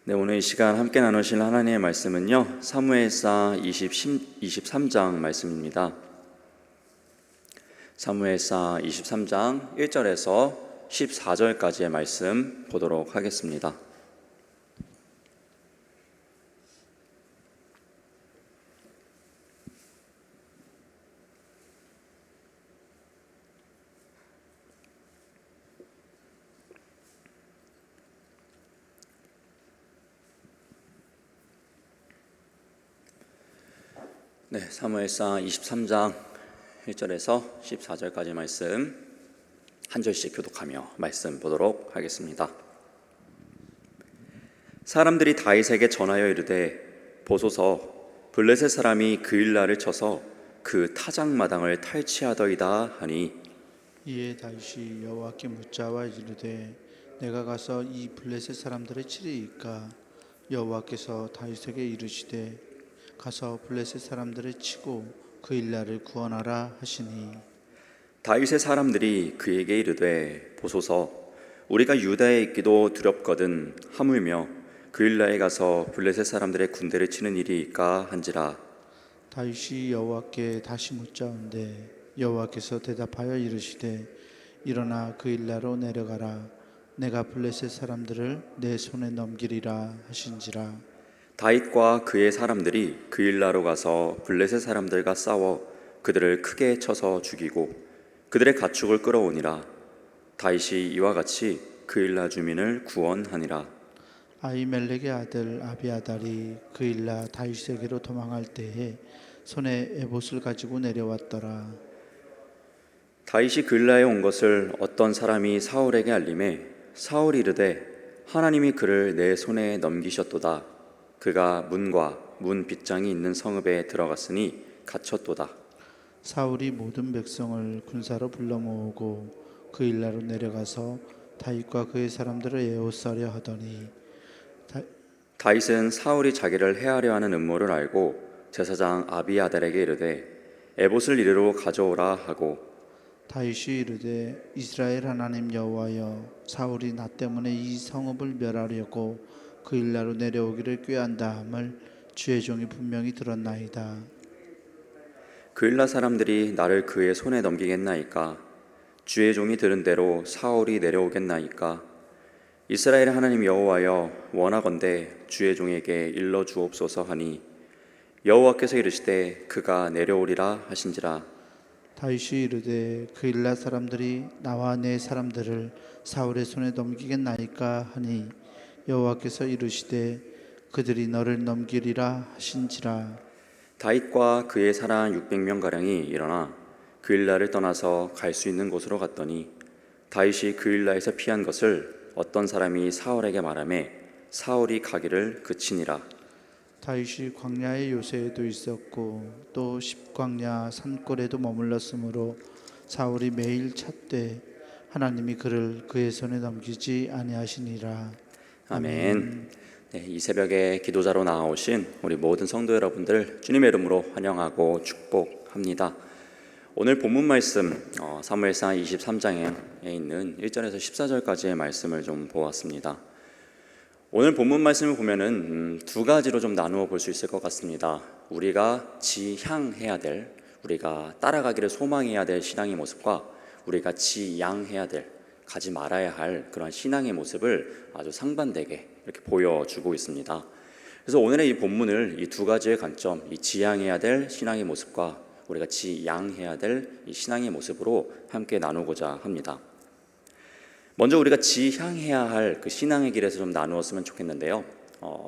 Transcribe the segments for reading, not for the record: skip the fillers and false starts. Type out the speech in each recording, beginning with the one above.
네, 오늘 이 시간 함께 나누실 하나님의 말씀은요, 사무엘상 23장 말씀입니다. 사무엘상 23장 1절에서 14절까지의 말씀 보도록 하겠습니다. 네, 사무엘상 23장 1절에서 14절까지 말씀 한 절씩 교독하며 말씀 보도록 하겠습니다. 사람들이 다윗에게 전하여 이르되, 보소서, 블레셋 사람이 그일라를 쳐서 그 타작마당을 탈취하더이다 하니, 이에 다윗이 여호와께 묻자와 이르되, 내가 가서 이 블레셋 사람들을 치리이까? 여호와께서 다윗에게 이르시되, 가서 블레셋 사람들을 치고 그일라를 구원하라 하시니, 다윗의 사람들이 그에게 이르되, 보소서, 우리가 유다에 있기도 두렵거든 하물며 그일라에 가서 블레셋 사람들의 군대를 치는 일이일까 한지라. 다윗이 여호와께 다시 묻자온데 여호와께서 대답하여 이르시되, 일어나 그일라로 내려가라. 내가 블레셋 사람들을 내 손에 넘기리라 하신지라. 다윗과 그의 사람들이 그일라로 가서 블레셋 사람들과 싸워 그들을 크게 쳐서 죽이고 그들의 가축을 끌어오니라. 다윗이 이와 같이 그일라 주민을 구원하니라. 아히멜렉의 아들 아비아달이 그일라 다윗에게로 도망할 때에 손에 에봇을 가지고 내려왔더라. 다윗이 그일라에 온 것을 어떤 사람이 사울에게 알림해 사울이 이르되, 하나님이 그를 내 손에 넘기셨도다. 그가 문과 문 빗장이 있는 성읍에 들어갔으니 갇혔도다. 사울이 모든 백성을 군사로 불러 모으고 그일라로 내려가서 다윗과 그의 사람들을 에워싸려 하더니, 다윗은 사울이 자기를 해하려 하는 음모를 알고 제사장 아비아달에게 이르되, 에봇을 이리로 가져오라 하고, 다윗이 이르되, 이스라엘 하나님 여호와여, 사울이 나 때문에 이 성읍을 멸하려고 그일라로 내려오기를 꾀한다 함을 주의 종이 분명히 들었나이다. 그일라 사람들이 나를 그의 손에 넘기겠나이까? 주의 종이 들은 대로 사울이 내려오겠나이까? 이스라엘 하나님 여호와여, 원하건대 주의 종에게 일러 주옵소서 하니, 여호와께서 이르시되 그가 내려오리라 하신지라. 다윗이 이르되, 그일라 사람들이 나와 내 사람들을 사울의 손에 넘기겠나이까 하니, 여호와께서 이르시되 그들이 너를 넘기리라 하신지라. 다윗과 그의 사람 600명 가량이 일어나 그일라를 떠나서 갈 수 있는 곳으로 갔더니, 다윗이 그일라에서 피한 것을 어떤 사람이 사울에게 말하매 사울이 가기를 그치니라. 다윗이 광야의 요새에도 있었고 또 십광야 산골에도 머물렀으므로 사울이 매일 찾되 하나님이 그를 그의 손에 넘기지 아니하시니라. 아멘. 네, 이 새벽에 기도자로 나오신 우리 모든 성도 여러분들 주님의 이름으로 환영하고 축복합니다. 오늘 본문 말씀 사무엘상 23장에 있는 1절에서 14절까지의 말씀을 좀 보았습니다. 오늘 본문 말씀을 보면은 두 가지로 좀 나누어 볼 수 있을 것 같습니다. 우리가 지향해야 될, 우리가 따라가기를 소망해야 될 신앙의 모습과 우리가 지양해야 될, 가지 말아야 할 그런 신앙의 모습을 아주 상반되게 이렇게 보여주고 있습니다. 그래서 오늘의 이 본문을 이 두 가지의 관점, 이 지향해야 될 신앙의 모습과 우리가 지양해야 될 이 신앙의 모습으로 함께 나누고자 합니다. 먼저 우리가 지향해야 할 그 신앙의 길에서 좀 나누었으면 좋겠는데요.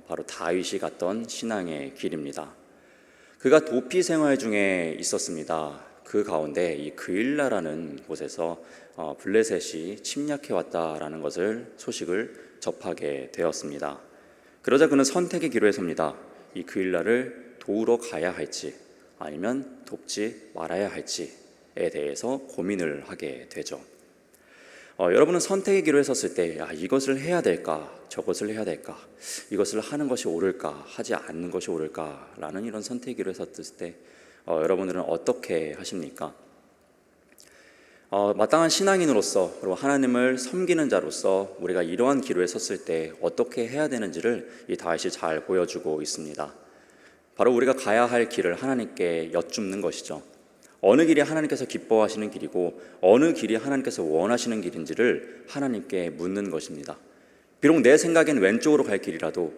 바로 다윗이 갔던 신앙의 길입니다. 그가 도피 생활 중에 있었습니다. 그 가운데 이 그일라라는 곳에서 블레셋이 침략해 왔다라는 것을 소식을 접하게 되었습니다. 그러자 그는 선택의 기로에 섭니다. 이 그일라를 도우러 가야 할지 아니면 돕지 말아야 할지에 대해서 고민을 하게 되죠. 여러분은 선택의 기로에 섰을 때 이것을 해야 될까 저것을 해야 될까, 이것을 하는 것이 옳을까 하지 않는 것이 옳을까 라는 이런 선택의 기로에 섰을 때 여러분들은 어떻게 하십니까? 마땅한 신앙인으로서 그리고 하나님을 섬기는 자로서 우리가 이러한 기로에 섰을 때 어떻게 해야 되는지를 이 다윗이 잘 보여주고 있습니다. 바로 우리가 가야 할 길을 하나님께 여쭙는 것이죠. 어느 길이 하나님께서 기뻐하시는 길이고 어느 길이 하나님께서 원하시는 길인지를 하나님께 묻는 것입니다. 비록 내 생각엔 왼쪽으로 갈 길이라도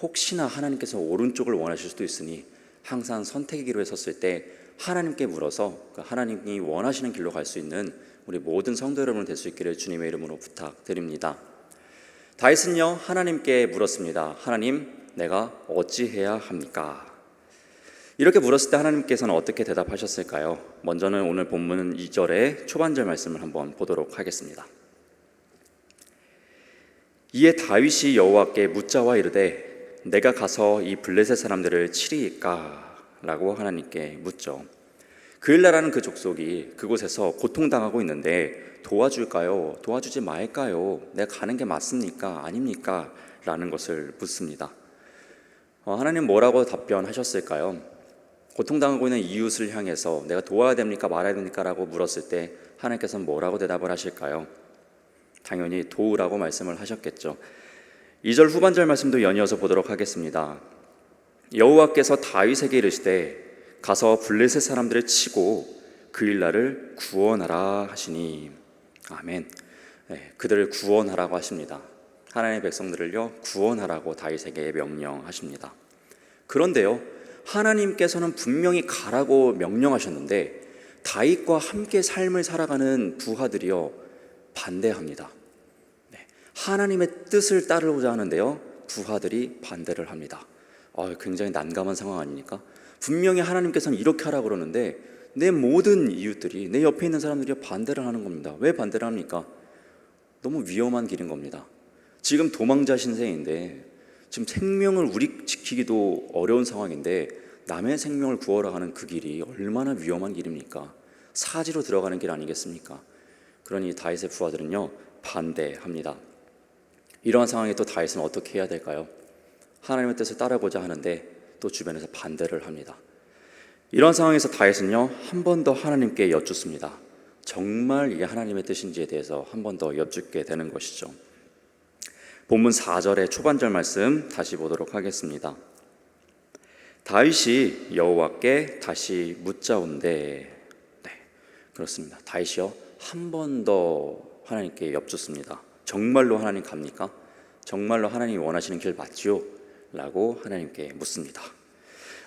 혹시나 하나님께서 오른쪽을 원하실 수도 있으니 항상 선택의 기로에 섰을 때 하나님께 물어서 하나님이 원하시는 길로 갈 수 있는 우리 모든 성도 여러분 될 수 있기를 주님의 이름으로 부탁드립니다. 다윗은요 하나님께 물었습니다. 하나님, 내가 어찌해야 합니까? 이렇게 물었을 때 하나님께서는 어떻게 대답하셨을까요? 먼저는 오늘 본문 2절의 초반절 말씀을 한번 보도록 하겠습니다. 이에 다윗이 여호와께 묻자와 이르되 내가 가서 이 블레셋 사람들을 치리이까? 라고 하나님께 묻죠. 그일라라는 그 족속이 그곳에서 고통당하고 있는데 도와줄까요? 도와주지 말까요? 내가 가는 게 맞습니까? 아닙니까? 라는 것을 묻습니다. 하나님 뭐라고 답변하셨을까요? 고통당하고 있는 이웃을 향해서 내가 도와야 됩니까? 말아야 됩니까? 라고 물었을 때 하나님께서는 뭐라고 대답을 하실까요? 당연히 도우라고 말씀을 하셨겠죠. 2절 후반절 말씀도 연이어서 보도록 하겠습니다. 여호와께서 다윗에게 이르시되 가서 블레셋 사람들을 치고 그일라를 구원하라 하시니. 아멘. 그들을 구원하라고 하십니다. 하나님의 백성들을요 구원하라고 다윗에게 명령하십니다. 그런데요 하나님께서는 분명히 가라고 명령하셨는데 다윗과 함께 삶을 살아가는 부하들이요 반대합니다. 하나님의 뜻을 따르고자 하는데요 부하들이 반대를 합니다. 굉장히 난감한 상황 아닙니까? 분명히 하나님께서는 이렇게 하라고 그러는데 내 모든 이웃들이, 내 옆에 있는 사람들이 반대를 하는 겁니다. 왜 반대를 합니까? 너무 위험한 길인 겁니다. 지금 도망자 신세인데, 지금 생명을 우리 지키기도 어려운 상황인데 남의 생명을 구하러 가는 그 길이 얼마나 위험한 길입니까? 사지로 들어가는 길 아니겠습니까? 그러니 다윗의 부하들은요 반대합니다. 이러한 상황에 또 다윗은 어떻게 해야 될까요? 하나님의 뜻을 따르고자 하는데 또 주변에서 반대를 합니다. 이런 상황에서 다윗은요 한 번 더 하나님께 여쭙습니다. 정말 이게 하나님의 뜻인지에 대해서 한 번 더 여쭙게 되는 것이죠. 본문 4절의 초반절 말씀 다시 보도록 하겠습니다. 다윗이 여호와께 다시 묻자온대. 그렇습니다. 다윗이요 한 번 더 하나님께 여쭙습니다. 정말로 하나님 갑니까? 정말로 하나님이 원하시는 길 맞지요? 라고 하나님께 묻습니다.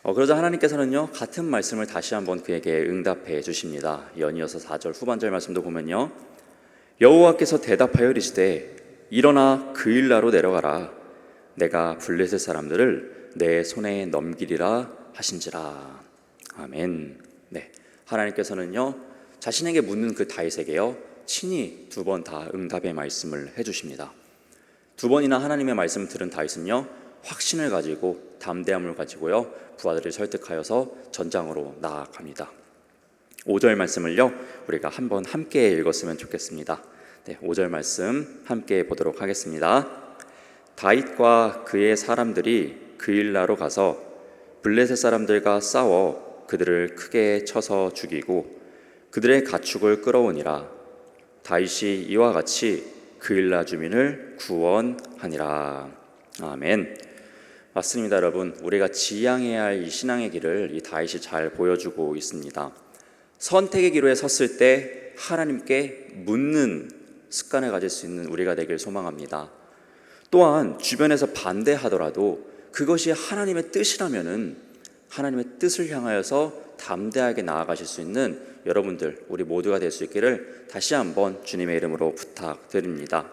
그러자 하나님께서는요 같은 말씀을 다시 한번 그에게 응답해 주십니다. 연이어서 4절 후반절 말씀도 보면요 여호와께서 대답하여 이르시되 일어나 그일라로 내려가라. 내가 블레셋 사람들을 내 손에 넘기리라 하신지라. 아멘. 하나님께서는요 자신에게 묻는 그 다윗에게요 친히 두 번 다 응답의 말씀을 해주십니다. 두 번이나 하나님의 말씀을 들은 다윗은요 확신을 가지고 담대함을 가지고요 부하들을 설득하여서 전장으로 나아갑니다. 5절 말씀을요 우리가 한번 함께 읽었으면 좋겠습니다. 5절 말씀 함께 보도록 하겠습니다. 다윗과 그의 사람들이 그일라로 가서 블레셋 사람들과 싸워 그들을 크게 쳐서 죽이고 그들의 가축을 끌어오니라. 다윗이 이와 같이 그일라 주민을 구원하니라. 아멘. 맞습니다, 여러분. 우리가 지향해야 할 이 신앙의 길을 이 다윗이 잘 보여주고 있습니다. 선택의 기로에 섰을 때 하나님께 묻는 습관을 가질 수 있는 우리가 되길 소망합니다. 또한 주변에서 반대하더라도 그것이 하나님의 뜻이라면은 하나님의 뜻을 향하여서 담대하게 나아가실 수 있는 여러분들, 우리 모두가 될 수 있기를 다시 한번 주님의 이름으로 부탁드립니다.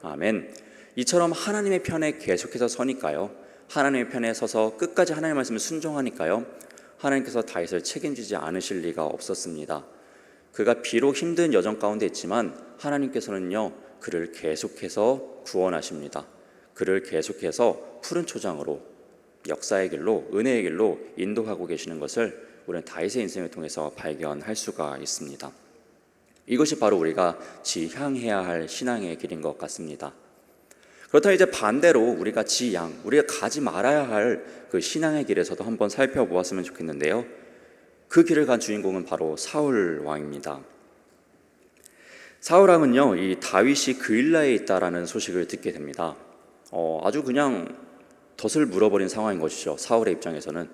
아멘. 이처럼 하나님의 편에 계속해서 서니까요, 하나님의 편에 서서 끝까지 하나님의 말씀을 순종하니까요, 하나님께서 다윗을 책임지지 않으실 리가 없었습니다. 그가 비록 힘든 여정 가운데 있지만 하나님께서는요 그를 계속해서 구원하십니다. 그를 계속해서 푸른 초장으로 역사의 길로, 은혜의 길로 인도하고 계시는 것을 우리는 다윗의 인생을 통해서 발견할 수가 있습니다. 이것이 바로 우리가 지향해야 할 신앙의 길인 것 같습니다. 그렇다면 이제 반대로 우리가 우리가 가지 말아야 할 그 신앙의 길에서도 한번 살펴보았으면 좋겠는데요, 그 길을 간 주인공은 바로 사울 왕입니다. 사울 왕은요, 이 다윗이 그일라에 있다라는 소식을 듣게 됩니다. 아주 그냥 덫을 물어버린 상황인 것이죠. 사울의 입장에서는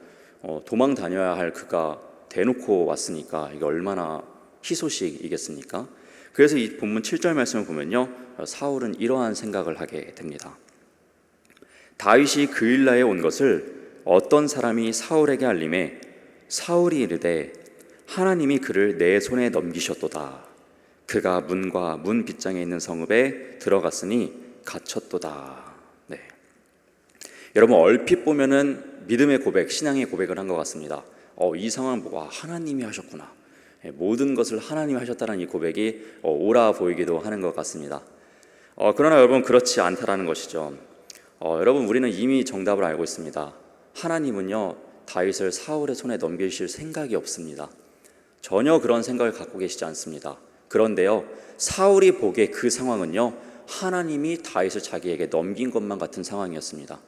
도망 다녀야 할 그가 대놓고 왔으니까 이게 얼마나 희소식이겠습니까? 그래서 이 본문 7절 말씀을 보면요, 사울은 이러한 생각을 하게 됩니다. 다윗이 그일라에 온 것을 어떤 사람이 사울에게 알림해 사울이 이르되 하나님이 그를 내 손에 넘기셨도다. 그가 문과 문 빗장에 있는 성읍에 들어갔으니 갇혔도다. 네. 여러분, 얼핏 보면은 믿음의 고백, 신앙의 고백을 한 것 같습니다. 이 상황 보고 하나님이 하셨구나. 모든 것을 하나님이 하셨다는 이 고백이 옳아 보이기도 하는 것 같습니다. 그러나 여러분, 그렇지 않다라는 것이죠. 여러분, 우리는 이미 정답을 알고 있습니다. 하나님은요, 다윗을 사울의 손에 넘기실 생각이 없습니다. 전혀 그런 생각을 갖고 계시지 않습니다. 그런데요, 사울이 보기에 그 상황은요, 하나님이 다윗을 자기에게 넘긴 것만 같은 상황이었습니다.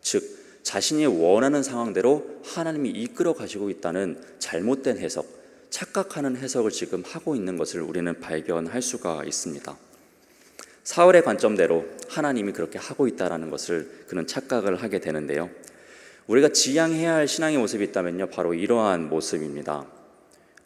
즉, 자신이 원하는 상황대로 하나님이 이끌어 가시고 있다는 잘못된 해석, 착각하는 해석을 지금 하고 있는 것을 우리는 발견할 수가 있습니다. 사울의 관점대로 하나님이 그렇게 하고 있다는 것을 그는 착각을 하게 되는데요, 우리가 지향해야 할 신앙의 모습이 있다면요, 바로 이러한 모습입니다.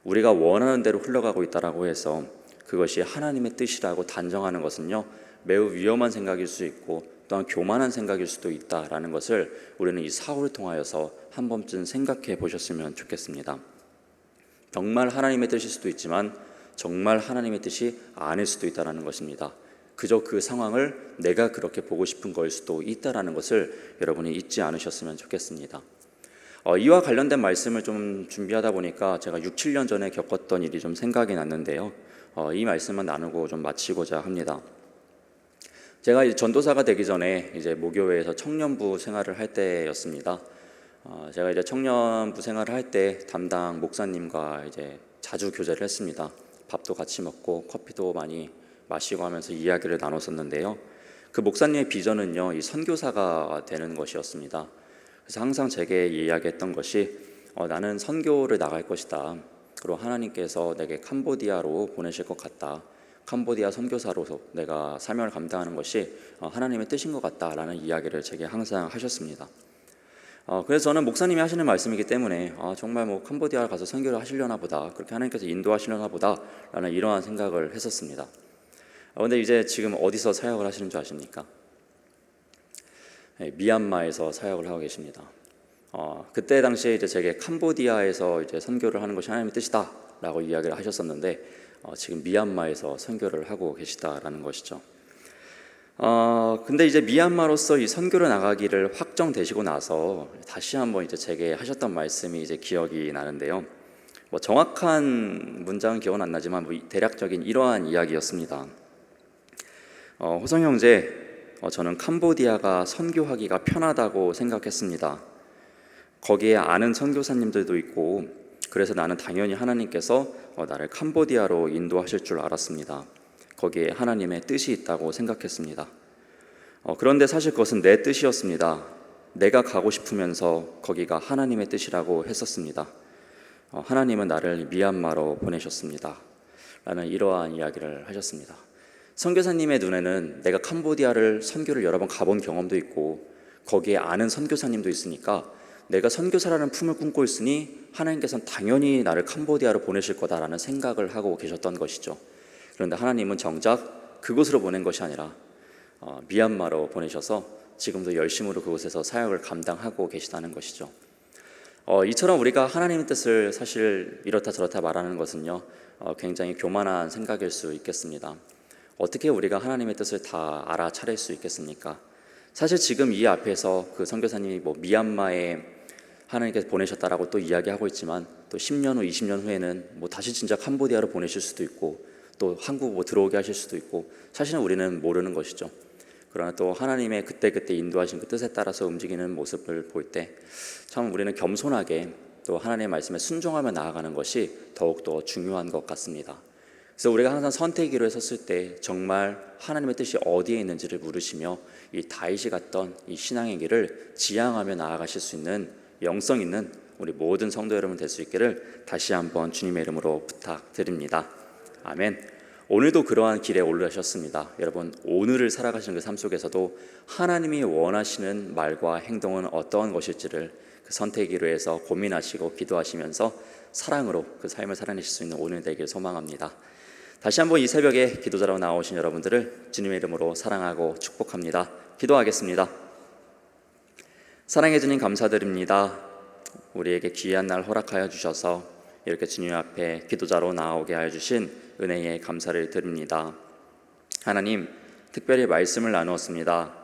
우리가 원하는 대로 흘러가고 있다라고 해서 그것이 하나님의 뜻이라고 단정하는 것은요, 매우 위험한 생각일 수 있고 또한 교만한 생각일 수도 있다라는 것을 우리는 이 사울을 통하여서 한 번쯤 생각해 보셨으면 좋겠습니다. 정말 하나님의 뜻일 수도 있지만 정말 하나님의 뜻이 아닐 수도 있다는 것입니다. 그저 그 상황을 내가 그렇게 보고 싶은 거일 수도 있다는 것을 여러분이 잊지 않으셨으면 좋겠습니다. 이와 관련된 말씀을 좀 준비하다 보니까 제가 6, 7년 전에 겪었던 일이 좀 생각이 났는데요, 이 말씀은 나누고 좀 마치고자 합니다. 제가 이제 전도사가 되기 전에 이제 모교회에서 청년부 생활을 할 때였습니다. 제가 이제 청년부 생활을 할 때 담당 목사님과 이제 자주 교제를 했습니다. 밥도 같이 먹고 커피도 많이 마시고 하면서 이야기를 나눴었는데요, 그 목사님의 비전은요, 이 선교사가 되는 것이었습니다. 그래서 항상 제게 이야기했던 것이 나는 선교를 나갈 것이다. 그리고 하나님께서 내게 캄보디아로 보내실 것 같다. 캄보디아 선교사로서 내가 사명을 감당하는 것이 하나님의 뜻인 것 같다라는 이야기를 제게 항상 하셨습니다. 그래서 저는 목사님이 하시는 말씀이기 때문에 정말 뭐 캄보디아 가서 선교를 하시려나 보다, 그렇게 하나님께서 인도하시려나 보다라는 이러한 생각을 했었습니다. 그런데 이제 지금 어디서 사역을 하시는 줄 아십니까? 미얀마에서 사역을 하고 계십니다. 그때 당시에 이제 제게 캄보디아에서 이제 선교를 하는 것이 하나님의 뜻이다라고 이야기를 하셨었는데 지금 미얀마에서 선교를 하고 계시다라는 것이죠. 근데 이제 미얀마로서 이 선교를 나가기를 확정되시고 나서 다시 한번 이제 제게 하셨던 말씀이 이제 기억이 나는데요, 뭐 정확한 문장은 기억은 안 나지만 뭐 대략적인 이러한 이야기였습니다. 호성 형제, 저는 캄보디아가 선교하기가 편하다고 생각했습니다. 거기에 아는 선교사님들도 있고 그래서 나는 당연히 하나님께서 나를 캄보디아로 인도하실 줄 알았습니다. 거기에 하나님의 뜻이 있다고 생각했습니다. 그런데 사실 그것은 내 뜻이었습니다. 내가 가고 싶으면서 거기가 하나님의 뜻이라고 했었습니다. 하나님은 나를 미얀마로 보내셨습니다. 라는 이러한 이야기를 하셨습니다. 선교사님의 눈에는 내가 캄보디아를 선교를 여러 번 가본 경험도 있고 거기에 아는 선교사님도 있으니까 내가 선교사라는 품을 꿈고 있으니 하나님께서는 당연히 나를 캄보디아로 보내실 거다라는 생각을 하고 계셨던 것이죠. 그런데 하나님은 정작 그곳으로 보낸 것이 아니라 미얀마로 보내셔서 지금도 열심으로 그곳에서 사역을 감당하고 계시다는 것이죠. 이처럼 우리가 하나님의 뜻을 사실 이렇다 저렇다 말하는 것은요, 굉장히 교만한 생각일 수 있겠습니다. 어떻게 우리가 하나님의 뜻을 다 알아차릴 수 있겠습니까? 사실 지금 이 앞에서 그 선교사님이 뭐 미얀마에 하나님께서 보내셨다라고 또 이야기하고 있지만 또 10년 후, 20년 후에는 뭐 다시 진짜 캄보디아로 보내실 수도 있고 또 한국 뭐 들어오게 하실 수도 있고 사실은 우리는 모르는 것이죠. 그러나 또 하나님의 그때그때 인도하신 그 뜻에 따라서 움직이는 모습을 볼 때 참 우리는 겸손하게 또 하나님의 말씀에 순종하며 나아가는 것이 더욱더 중요한 것 같습니다. 그래서 우리가 항상 선택기로에 섰을 때 정말 하나님의 뜻이 어디에 있는지를 물으시며 이 다윗이 갔던 이 신앙의 길을 지향하며 나아가실 수 있는 영성 있는 우리 모든 성도 여러분 될 수 있기를 다시 한번 주님의 이름으로 부탁드립니다. 아멘. 오늘도 그러한 길에 올라셨습니다. 여러분, 오늘을 살아가시는 그 삶 속에서도 하나님이 원하시는 말과 행동은 어떠한 것일지를 그 선택으로 해서 고민하시고 기도하시면서 사랑으로 그 삶을 살아내실 수 있는 오늘 되길 소망합니다. 다시 한번 이 새벽에 기도자로 나오신 여러분들을 주님의 이름으로 사랑하고 축복합니다. 기도하겠습니다. 사랑해 주님 감사드립니다. 우리에게 귀한 날 허락하여 주셔서 이렇게 주님 앞에 기도자로 나오게 하여 주신 은혜에 감사를 드립니다. 하나님, 특별히 말씀을 나누었습니다.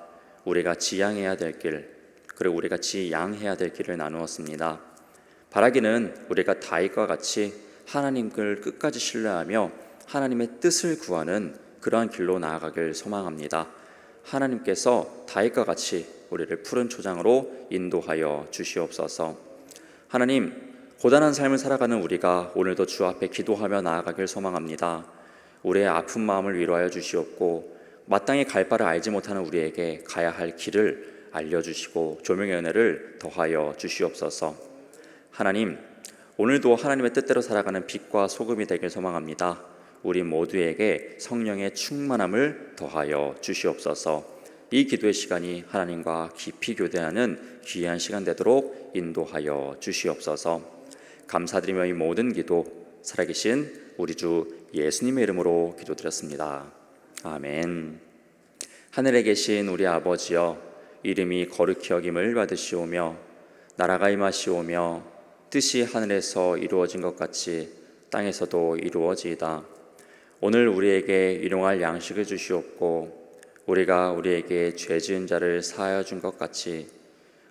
우리가 지향해야 될 길, 그리고 우리가 지양해야 될 길을 나누었습니다. 바라기는 우리가 다윗과 같이 하나님을 끝까지 신뢰하며 하나님의 뜻을 구하는 그러한 길로 나아가길 소망합니다. 하나님께서 다윗과 같이 우리를 푸른 초장으로 인도하여 주시옵소서. 하나님, 고단한 삶을 살아가는 우리가 오늘도 주 앞에 기도하며 나아가길 소망합니다. 우리의 아픈 마음을 위로하여 주시옵고 마땅히 갈 바를 알지 못하는 우리에게 가야 할 길을 알려주시고 조명의 은혜를 더하여 주시옵소서. 하나님, 오늘도 하나님의 뜻대로 살아가는 빛과 소금이 되길 소망합니다. 우리 모두에게 성령의 충만함을 더하여 주시옵소서. 이 기도의 시간이 하나님과 깊이 교대하는 귀한 시간 되도록 인도하여 주시옵소서. 감사드리며 이 모든 기도 살아계신 우리 주 예수님의 이름으로 기도드렸습니다. 아멘. 하늘에 계신 우리 아버지여, 이름이 거룩히 여김을 받으시오며 나라가 임하시오며 뜻이 하늘에서 이루어진 것 같이 땅에서도 이루어지이다. 오늘 우리에게 일용할 양식을 주시옵고 우리가 우리에게 죄 지은 자를 사하여 준 것 같이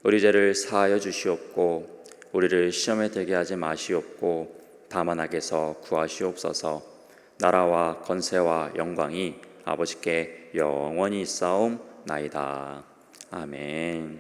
우리 죄를 사하여 주시옵고 우리를 시험에 들게 하지 마시옵고 다만 악에서 구하시옵소서. 나라와 권세와 영광이 아버지께 영원히 있사옵나이다. 아멘.